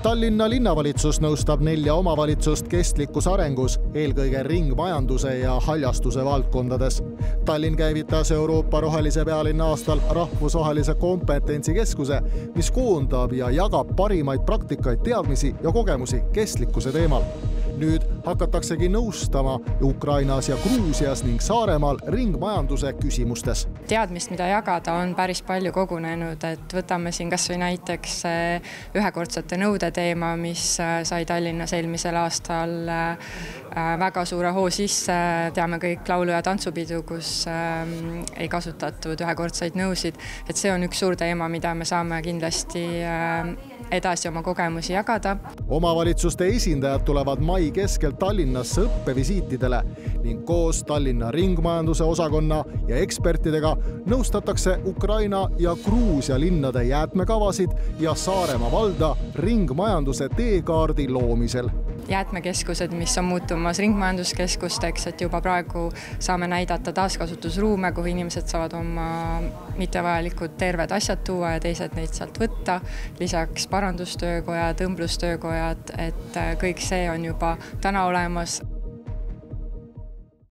Tallinna linnavalitsus nõustab 4 omavalitsust kestlikus arengus, eelkõige ringmajanduse ja haljastuse valdkondades. Tallinn käivitas Euroopa rohelise pealinna aastal rahvusvahelise kompetentsikeskuse, mis koondab ja jagab parimaid praktikaid, teadmisi ja kogemusi kestlikkuse teemal. Nüüd hakataksegi nõustama Ukrainas ja Gruusias ning Saaremaal ringmajanduse küsimustes. Teadmist, mida jagada, on päris palju kogunenud, et võtame siin kas või näiteks ühekordsete nõude teema, mis sai Tallinnas eelmisel aastal väga suure hoo sisse. Teame kõik laulu- ja tantsupidu, kus ei kasutatud ühekordseid nõusid. Et see on üks suur teema, mida me saame kindlasti edasi oma kogemusi jagada. Omavalitsuste esindajad tulevad mai keskel Tallinnasse õppevisiitidele ning koos Tallinna ringmajanduse osakonna ja ekspertidega nõustatakse Ukraina ja Gruusia linnade jäätmekavasid ja Saaremaa valda ringmajanduse teekaardi loomisel. Jäätmekeskused, mis on muutumas ringmajanduskeskusteks, et juba praegu saame näidata taaskasutusruume, kuhu inimesed saavad oma mittevajalikud terved asjad tuua ja teised neid sealt võtta. Lisaks parandustöökojad, õmblustöökojad, et kõik see on juba täna olemas.